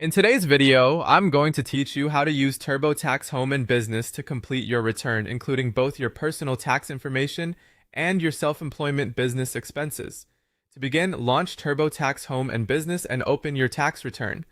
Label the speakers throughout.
Speaker 1: In today's video, I'm going to teach you how to use TurboTax Home and Business to complete your return, including both your personal tax information and your self-employment business expenses. To begin, launch TurboTax Home and Business and open your tax return.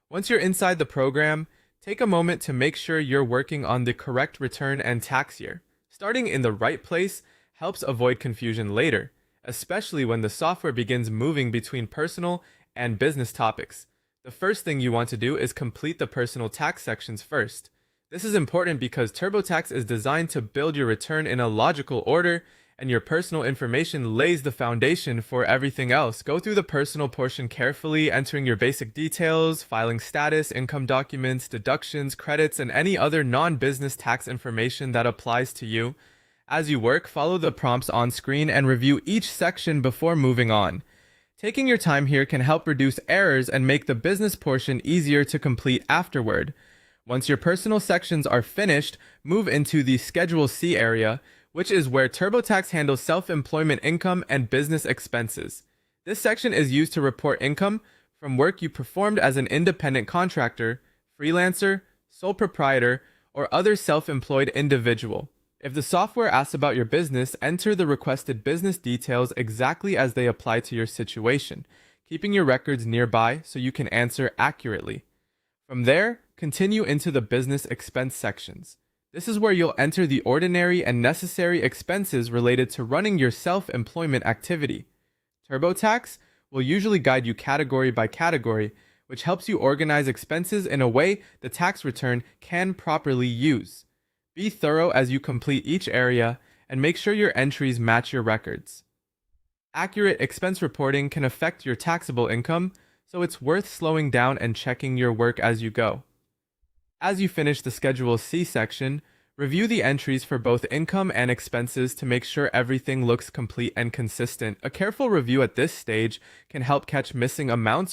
Speaker 1: Once you're inside the program, take a moment to make sure you're working on the correct return and tax year. Starting in the right place helps avoid confusion later, especially when the software begins moving between personal and business topics. The first thing you want to do is complete the personal tax sections first. This is important because TurboTax is designed to build your return in a logical order, and your personal information lays the foundation for everything else. Go through the personal portion carefully, entering your basic details, filing status, income documents, deductions, credits, and any other non-business tax information that applies to you. As you work, follow the prompts on screen and review each section before moving on. Taking your time here can help reduce errors and make the business portion easier to complete afterward. Once your personal sections are finished, move into the Schedule C area, which is where TurboTax handles self-employment income and business expenses. This section is used to report income from work you performed as an independent contractor, freelancer, sole proprietor, or other self-employed individual. If the software asks about your business, enter the requested business details exactly as they apply to your situation, keeping your records nearby so you can answer accurately. From there, continue into the business expense sections. This is where you'll enter the ordinary and necessary expenses related to running your self-employment activity. TurboTax will usually guide you category by category, which helps you organize expenses in a way the tax return can properly use. Be thorough as you complete each area and make sure your entries match your records. Accurate expense reporting can affect your taxable income, so it's worth slowing down and checking your work as you go. As you finish the Schedule C section, review the entries for both income and expenses to make sure everything looks complete and consistent. A careful review at this stage can help catch missing amounts